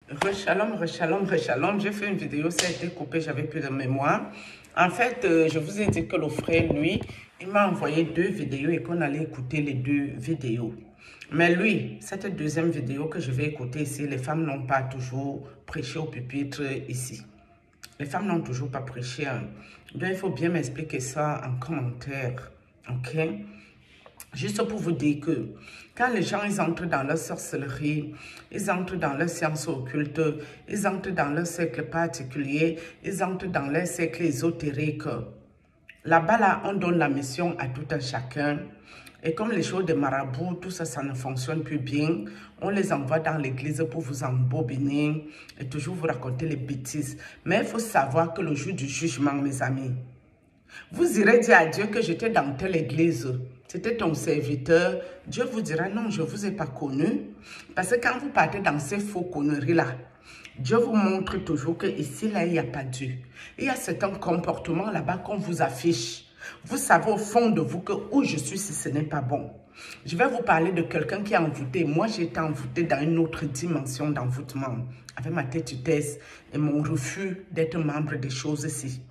Rechalom, rechalom, rechalom. J'ai fait une vidéo, ça a été coupé, j'avais plus de mémoire. En fait, je vous ai dit que le frère, lui, il m'a envoyé 2 vidéos et qu'on allait écouter les 2 vidéos. Mais lui, cette deuxième vidéo que je vais écouter ici, les femmes n'ont pas toujours prêché au pupitre ici. Les femmes n'ont toujours pas prêché. Hein. Donc, il faut bien m'expliquer ça en commentaire. OK? Juste pour vous dire que quand les gens ils entrent dans leur sorcellerie, ils entrent dans leur science occulte, ils entrent dans leur cercle particulier, ils entrent dans leur cercle ésotérique. Là-bas, là, on donne la mission à tout un chacun. Et comme les choses de marabout, tout ça, ça ne fonctionne plus bien, on les envoie dans l'église pour vous embobiner et toujours vous raconter les bêtises. Mais il faut savoir que le jour du jugement, mes amis, vous irez dire à Dieu que j'étais dans telle église. C'était ton serviteur. Dieu vous dira non, je ne vous ai pas connu. Parce que quand vous partez dans ces faux conneries-là, Dieu vous montre toujours que ici, là, il n'y a pas Dieu. Il y a certains comportements là-bas qu'on vous affiche. Vous savez au fond de vous que où je suis si ce n'est pas bon. Je vais vous parler de quelqu'un qui est envoûté. Moi, j'ai été envoûtée dans une autre dimension d'envoûtement. Avec ma têtudesse et mon refus d'être membre des choses ici.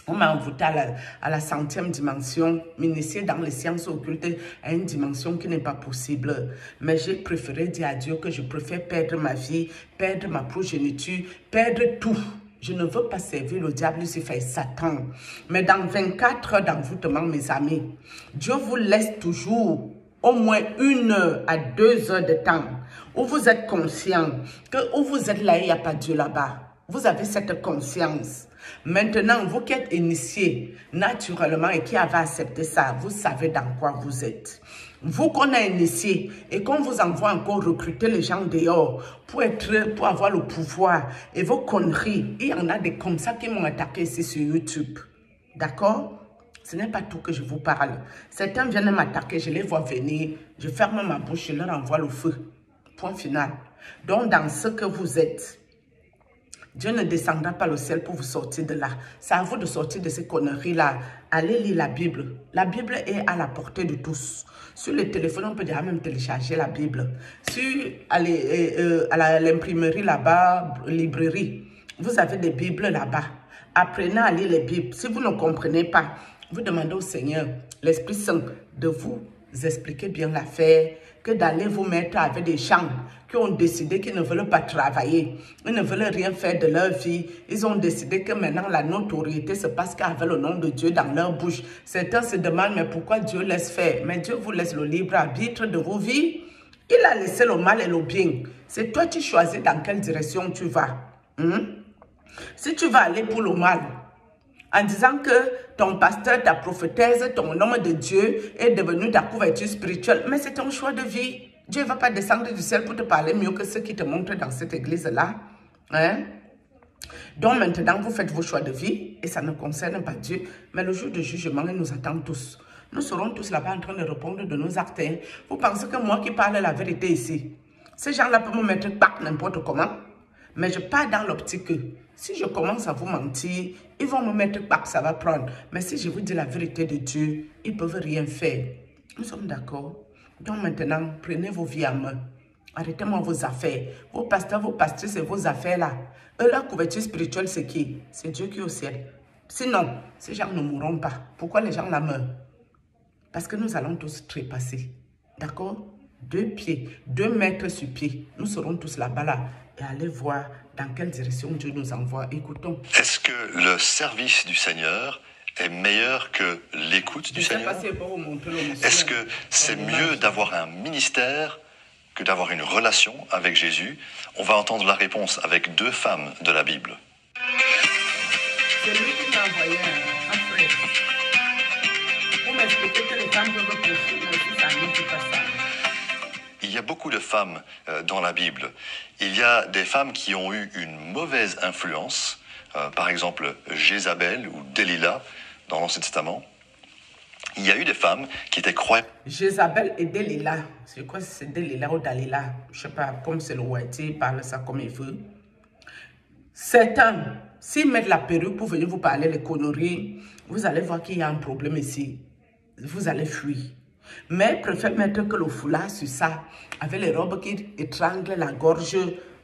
On m'a envoûté à la 100e dimension, m'initier dans les sciences occultes à une dimension qui n'est pas possible. Mais j'ai préféré dire à Dieu que je préfère perdre ma vie, perdre ma progéniture, perdre tout. Je ne veux pas servir le diable, Lucifer et Satan. Mais dans 24 heures d'envoûtement, mes amis, Dieu vous laisse toujours au moins 1 heure à 2 heures de temps où vous êtes conscient que où vous êtes là, il n'y a pas Dieu là-bas. Vous avez cette conscience. Maintenant, vous qui êtes initié naturellement et qui avez accepté ça, vous savez dans quoi vous êtes. Vous qu'on a initié et qu'on vous envoie encore recruter les gens dehors pour avoir le pouvoir et vos conneries. Il y en a des comme ça qui m'ont attaqué ici sur YouTube. D'accord? Ce n'est pas tout que je vous parle. Certains viennent m'attaquer, je les vois venir, je ferme ma bouche, je leur envoie le feu. Point final. Donc, dans ce que vous êtes, Dieu ne descendra pas le ciel pour vous sortir de là. C'est à vous de sortir de ces conneries-là. Allez lire la Bible. La Bible est à la portée de tous. Sur le téléphone, on peut déjà même télécharger la Bible. À l'imprimerie là-bas, librairie, vous avez des Bibles là-bas. Apprenez à lire les Bibles. Si vous ne comprenez pas, vous demandez au Seigneur, l'Esprit Saint, de vous expliquer bien l'affaire, que d'aller vous mettre avec des gens qui ont décidé qu'ils ne veulent pas travailler, ils ne veulent rien faire de leur vie. Ils ont décidé que maintenant la notoriété se passe qu'avec le nom de Dieu dans leur bouche. Certains se demandent, mais pourquoi Dieu laisse faire? Mais Dieu vous laisse le libre arbitre de vos vies. Il a laissé le mal et le bien. C'est toi qui choisis dans quelle direction tu vas. Si tu vas aller pour le mal, en disant que ton pasteur, ta prophétesse, ton homme de Dieu est devenu ta couverture spirituelle. Mais c'est ton choix de vie. Dieu ne va pas descendre du ciel pour te parler mieux que ceux qui te montrent dans cette église-là. Hein? Donc maintenant, vous faites vos choix de vie et ça ne concerne pas Dieu. Mais le jour du jugement, il nous attend tous. Nous serons tous là-bas en train de répondre de nos actes. Hein? Vous pensez que moi qui parle la vérité ici, ces gens-là peuvent me mettre n'importe comment? Mais je pars dans l'optique que si je commence à vous mentir, ils vont me mettre que ça va prendre. Mais si je vous dis la vérité de Dieu, ils ne peuvent rien faire. Nous sommes d'accord? Donc maintenant, prenez vos vies en main. Arrêtez-moi vos affaires. Vos pasteurs, vos patrices et vos affaires là. Eux, leur couverture spirituelle, c'est qui? C'est Dieu qui est au ciel. Sinon, ces gens ne mourront pas. Pourquoi les gens la meurent? Parce que nous allons tous trépasser. D'accord? 2 pieds, 2 mètres sur pied. Nous serons tous là-bas là. Et allez voir dans quelle direction Dieu nous envoie. Écoutons. Est-ce que le service du Seigneur est meilleur que l'écoute du Seigneur? Est-ce que c'est mieux d'avoir un ministère que d'avoir une relation avec Jésus? On va entendre la réponse avec 2 femmes de la Bible. C'est lui qui m'a envoyé un frère pour m'expliquer que les femmes peuvent prêcher, mais aussi ça ne dit pas ça. Il y a beaucoup de femmes dans la Bible. Il y a des femmes qui ont eu une mauvaise influence, par exemple Jézabel ou Delilah dans l'Ancien Testament. Il y a eu des femmes qui étaient croyantes. Jézabel et Delilah, c'est quoi, c'est Delilah ou Dalila? Je ne sais pas, comme c'est le whitey, il parle ça comme il veut. Certains, s'ils mettent la perruque pour venir vous parler les conneries, vous allez voir qu'il y a un problème ici. Vous allez fuir. Mais préfère mettre que le foulard sur ça, avec les robes qui étranglent la gorge,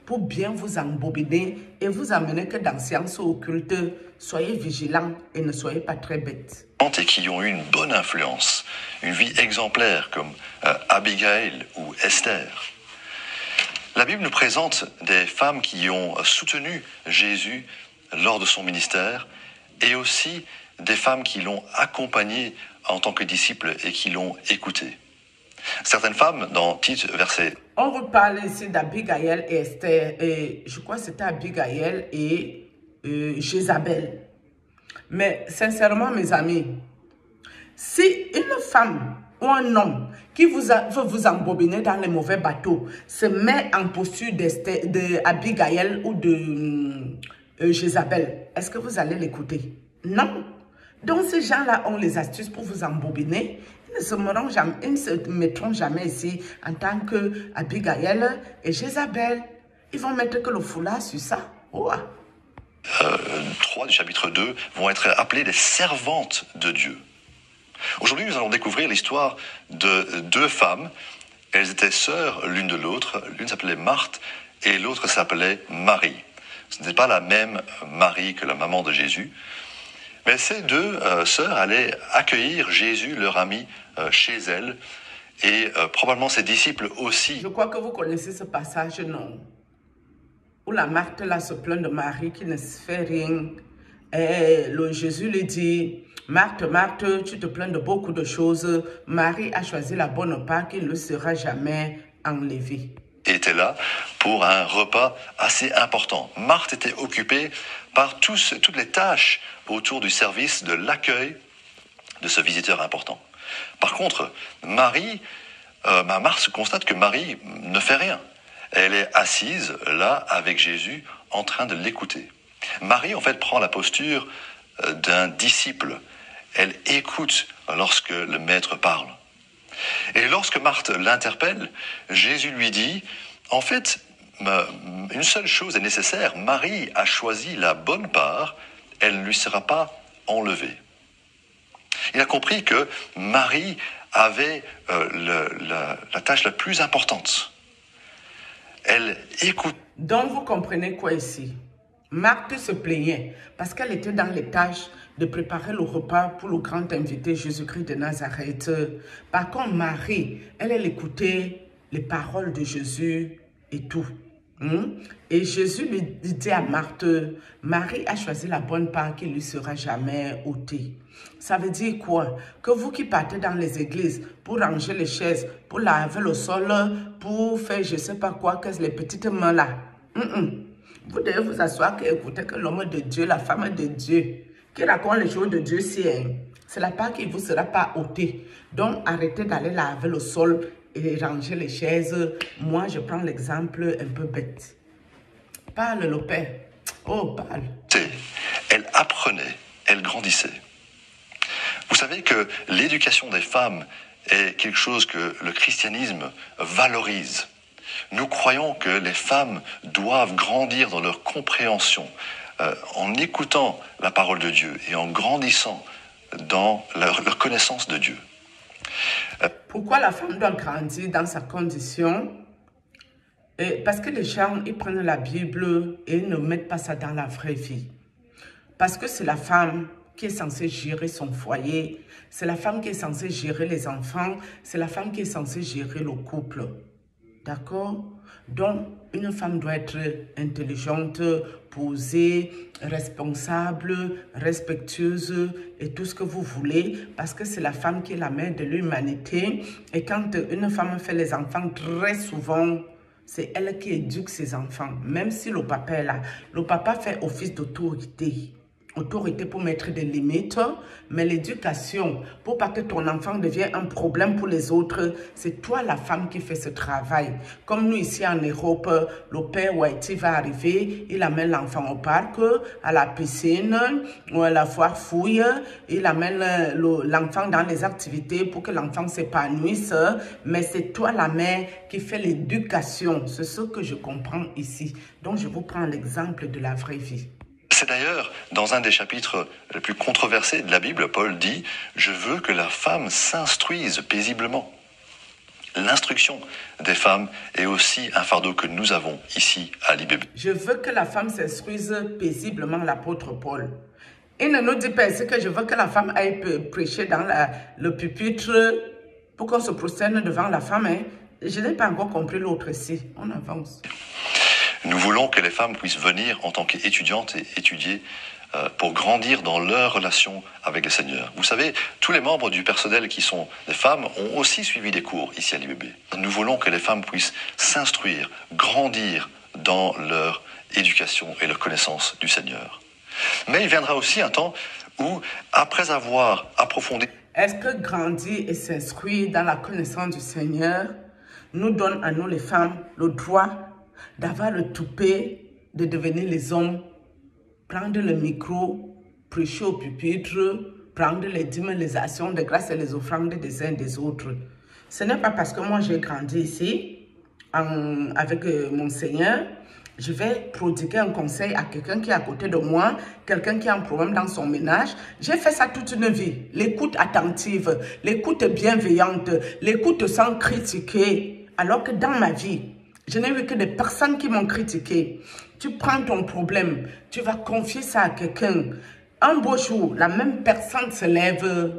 pour bien vous embobiner et vous amener que dans séance occulte, soyez vigilants et ne soyez pas très bêtes. Et qui ont eu une bonne influence, une vie exemplaire comme Abigail ou Esther. La Bible nous présente des femmes qui ont soutenu Jésus lors de son ministère et aussi des femmes qui l'ont accompagné en tant que disciple et qui l'ont écouté. Certaines femmes, dans Tite, verset... On reparle ici d'Abigail et Esther, et je crois que c'était Abigail et Jézabel. Mais sincèrement, mes amis, si une femme ou un homme qui veut vous embobiner dans les mauvais bateaux se met en posture d'Abigail ou de Jézabel, est-ce que vous allez l'écouter? Non. Donc ces gens-là ont les astuces pour vous embobiner. Ils ne se mettront jamais ici en tant que Abigail et Jézabel. Ils vont mettre que le foulard sur ça. Oh. 3 du chapitre 2 vont être appelées des servantes de Dieu. Aujourd'hui, nous allons découvrir l'histoire de 2 femmes. Elles étaient sœurs l'une de l'autre. L'une s'appelait Marthe et l'autre s'appelait Marie. Ce n'était pas la même Marie que la maman de Jésus. Mais ces 2 sœurs allaient accueillir Jésus, leur ami, chez elles. Et probablement ses disciples aussi. Je crois que vous connaissez ce passage, non? Où la Marthe là se plaint de Marie qui ne se fait rien. Et Jésus lui dit, Marthe, Marthe, tu te plains de beaucoup de choses. Marie a choisi la bonne part qui ne sera jamais enlevée. Était là pour un repas assez important. Marthe était occupée par toutes les tâches autour du service de l'accueil de ce visiteur important. Par contre, Marthe constate que Marie ne fait rien. Elle est assise là avec Jésus en train de l'écouter. Marie en fait prend la posture d'un disciple. Elle écoute lorsque le maître parle. Et lorsque Marthe l'interpelle, Jésus lui dit, en fait, une seule chose est nécessaire, Marie a choisi la bonne part, elle ne lui sera pas enlevée. Il a compris que Marie avait la tâche la plus importante. Elle écoute. Donc vous comprenez quoi ici? Marthe se plaignait parce qu'elle était dans les tâches de préparer le repas pour le grand invité Jésus-Christ de Nazareth. Par contre, Marie, elle écoutait les paroles de Jésus et tout. Et Jésus lui dit à Marthe, Marie a choisi la bonne part qui ne lui sera jamais ôtée. Ça veut dire quoi? Que vous qui partez dans les églises pour ranger les chaises, pour laver le sol, pour faire je ne sais pas quoi, que les petites mains là. Vous devez vous asseoir et écouter que l'homme de Dieu, la femme de Dieu, qui raconte les choses de Dieu, c'est la part qui ne vous sera pas ôtée. Donc arrêtez d'aller laver le sol et ranger les chaises. Moi, je prends l'exemple un peu bête. Parle le Père. Oh, parle. Elle apprenait, elle grandissait. Vous savez que l'éducation des femmes est quelque chose que le christianisme valorise. Nous croyons que les femmes doivent grandir dans leur compréhension, en écoutant la parole de Dieu et en grandissant dans leur connaissance de Dieu. Pourquoi la femme doit grandir dans sa condition? Parce que les gens, ils prennent la Bible et ne mettent pas ça dans la vraie vie. Parce que c'est la femme qui est censée gérer son foyer, c'est la femme qui est censée gérer les enfants, c'est la femme qui est censée gérer le couple. D'accord? Donc, une femme doit être intelligente, posée, responsable, respectueuse et tout ce que vous voulez, parce que c'est la femme qui est la mère de l'humanité. Et quand une femme fait les enfants, très souvent, c'est elle qui éduque ses enfants, même si le papa est là. Le papa fait office d'autorité. Autorité pour mettre des limites, mais l'éducation, pour pas que ton enfant devienne un problème pour les autres, c'est toi la femme qui fait ce travail. Comme nous ici en Europe, le père Whitey va arriver, il amène l'enfant au parc, à la piscine, ou à la foire fouille, il amène l'enfant dans les activités pour que l'enfant s'épanouisse, mais c'est toi la mère qui fait l'éducation. C'est ce que je comprends ici. Donc je vous prends l'exemple de la vraie vie. C'est d'ailleurs dans un des chapitres les plus controversés de la Bible, Paul dit « Je veux que la femme s'instruise paisiblement ». l'instruction des femmes est aussi un fardeau que nous avons ici à l'IBB. Je veux que la femme s'instruise paisiblement, l'apôtre Paul. Il ne nous dit pas ici que je veux que la femme aille prêcher dans le pupitre pour qu'on se prosterne devant la femme. Hein. Je n'ai pas encore compris l'autre ici. On avance. Nous voulons que les femmes puissent venir en tant qu'étudiantes et étudier pour grandir dans leur relation avec le Seigneur. Vous savez, tous les membres du personnel qui sont des femmes ont aussi suivi des cours ici à l'IBB. Nous voulons que les femmes puissent s'instruire, grandir dans leur éducation et leur connaissance du Seigneur. Mais il viendra aussi un temps où, après avoir approfondi... Est-ce que grandir et s'instruire dans la connaissance du Seigneur nous donne à nous les femmes le droit d'avoir le toupet, de devenir les hommes, prendre le micro, prêcher au pupitre, prendre les dîmes, les actions de grâce et les offrandes des uns des autres? Ce n'est pas parce que moi j'ai grandi ici avec mon Seigneur, je vais prodiguer un conseil à quelqu'un qui est à côté de moi, quelqu'un qui a un problème dans son ménage. J'ai fait ça toute une vie. L'écoute attentive, l'écoute bienveillante, l'écoute sans critiquer. Alors que dans ma vie, je n'ai vu que des personnes qui m'ont critiqué. Tu prends ton problème, tu vas confier ça à quelqu'un. Un beau jour, la même personne se lève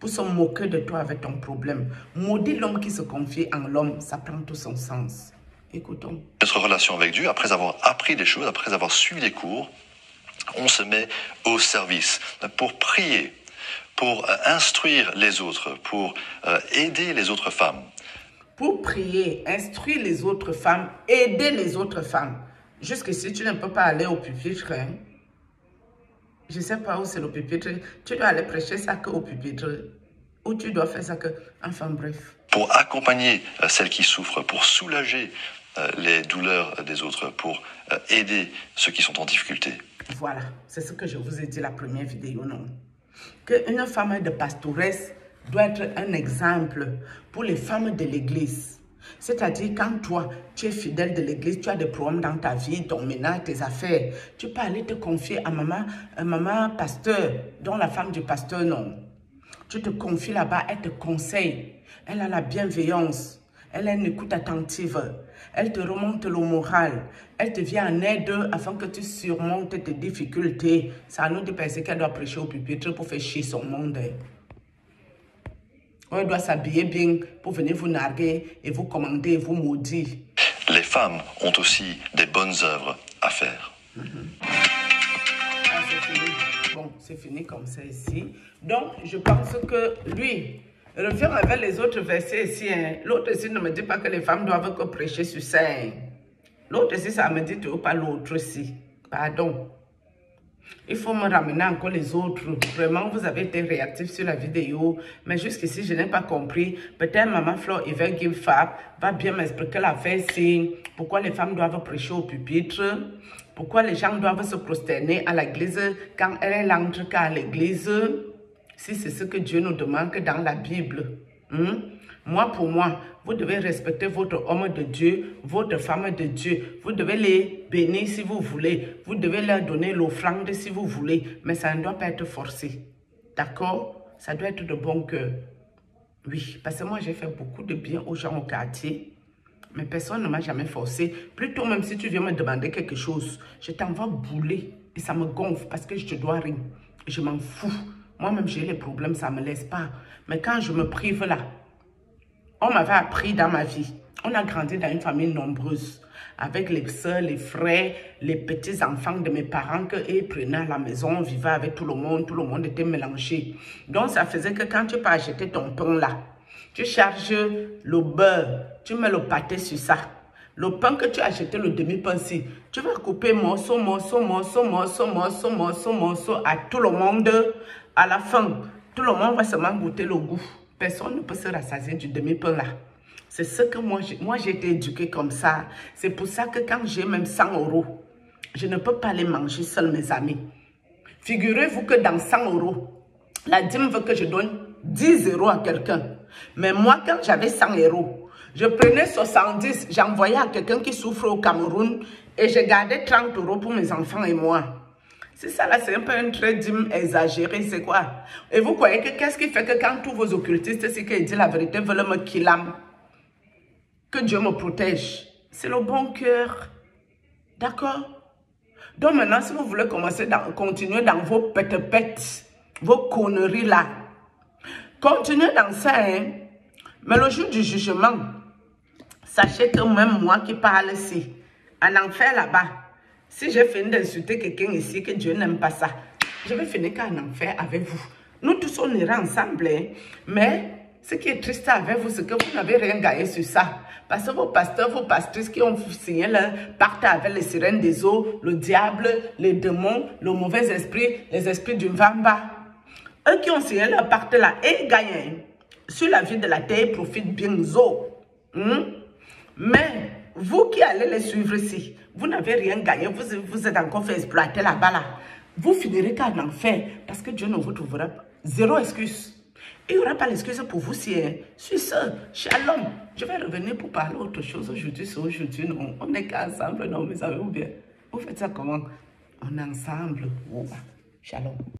pour se moquer de toi avec ton problème. Maudit l'homme qui se confie en l'homme, ça prend tout son sens. Écoutons. Notre relation avec Dieu, après avoir appris des choses, après avoir suivi des cours, on se met au service pour prier, pour instruire les autres, pour aider les autres femmes. Pour prier, instruire les autres femmes, aider les autres femmes. Jusqu'ici, tu ne peux pas aller au pupitre. Hein? Je ne sais pas où c'est le pupitre. Tu dois aller prêcher ça qu'au pupitre. Ou tu dois faire ça que... Enfin bref. Pour accompagner celles qui souffrent, pour soulager les douleurs des autres, pour aider ceux qui sont en difficulté. Voilà, c'est ce que je vous ai dit la première vidéo, non? Qu'une femme de pastoresse doit être un exemple pour les femmes de l'église. C'est-à-dire, quand toi, tu es fidèle de l'église, tu as des problèmes dans ta vie, ton ménage, tes affaires, tu peux aller te confier à maman pasteur, dont la femme du pasteur, non. Tu te confies là-bas, elle te conseille, elle a la bienveillance, elle a une écoute attentive, elle te remonte le moral, elle te vient en aide afin que tu surmontes tes difficultés. Ça nous dit penser qu'elle doit prêcher au pupitre pour faire chier son monde. Elle doit s'habiller bien pour venir vous narguer et vous commander et vous maudire. Les femmes ont aussi des bonnes œuvres à faire. Ah, c'est fini. Bon, c'est fini comme ça ici. Donc, je pense que lui, revient avec les autres versets ici. Hein. L'autre ici ne me dit pas que les femmes doivent que prêcher sur ça. Hein. L'autre ici, ça me dit pas l'autre ici. Pardon. Il faut me ramener encore les autres. Vraiment, vous avez été réactifs sur la vidéo. Mais jusqu'ici, je n'ai pas compris. Peut-être Maman Flore Yvette Gilfab va bien m'expliquer l'affaire ici. Pourquoi les femmes doivent prêcher au pupitre. Pourquoi les gens doivent se prosterner à l'église quand elle n'entre qu'à l'église. Si c'est ce que Dieu nous demande dans la Bible. Moi, pour moi, vous devez respecter votre homme de Dieu, votre femme de Dieu. Vous devez les bénir si vous voulez. Vous devez leur donner l'offrande si vous voulez. Mais ça ne doit pas être forcé. D'accord? Ça doit être de bon cœur. Oui, parce que moi, j'ai fait beaucoup de bien aux gens au quartier. Mais personne ne m'a jamais forcé. Plutôt, même si tu viens me demander quelque chose, je t'envoie bouler. Et ça me gonfle parce que je te dois rien. Je m'en fous. Moi-même, j'ai les problèmes, ça ne me laisse pas. Mais quand je me prive là, on m'avait appris dans ma vie. On a grandi dans une famille nombreuse. Avec les soeurs, les frères, les petits-enfants de mes parents qu'ils prenaient à la maison. On vivait avec tout le monde était mélangé. Donc, ça faisait que quand tu peux acheter ton pain là, tu charges le beurre, tu mets le pâté sur ça. Le pain que tu as acheté, le demi-pain-ci, tu vas couper morceau à tout le monde. À la fin, tout le monde va seulement goûter le goût. Personne ne peut se rassasier du demi-pain là. C'est ce que moi j'ai été éduquée comme ça. C'est pour ça que quand j'ai même 100 €, je ne peux pas les manger seuls, mes amis. Figurez-vous que dans 100 €, la dîme veut que je donne 10 € à quelqu'un. Mais moi, quand j'avais 100 €, je prenais 70, j'envoyais à quelqu'un qui souffre au Cameroun et je gardais 30 € pour mes enfants et moi. C'est ça là, c'est un peu un trait dîme exagéré, c'est quoi? Et vous croyez que qu'est-ce qui fait que quand tous vos occultistes, c'est qu'ils disent la vérité, veulent me killer? que Dieu me protège. C'est le bon cœur. D'accord? Donc maintenant, si vous voulez continuer dans vos pète-pètes, vos conneries là, continuez dans ça, hein. Mais le jour du jugement, sachez que même moi qui parle ici, en enfer là-bas, si j'ai fini d'insulter quelqu'un ici, que Dieu n'aime pas ça, je vais finir qu'en enfer avec vous. Nous tous, on ira ensemble, hein. Mais ce qui est triste avec vous, c'est que vous n'avez rien gagné sur ça. Parce que vos pasteurs, vos pastrices qui ont signé leur pacte avec les sirènes des eaux, le diable, les démons, le mauvais esprit, les esprits du Vamba. Eux qui ont signé leur pacte là, et gagnent sur la vie de la terre, profitent bien zo. Mais vous qui allez les suivre ici, vous n'avez rien gagné, vous êtes encore fait exploiter là-bas là. Vous finirez qu'en enfer parce que Dieu ne vous trouvera pas. Zéro excuse. Il n'y aura pas d'excuse pour vous si sur ce, shalom. Je vais revenir pour parler autre chose aujourd'hui. C'est aujourd'hui, non. On n'est qu'ensemble, non, mais savez-vous bien. Vous faites ça comment? On est ensemble. Shalom.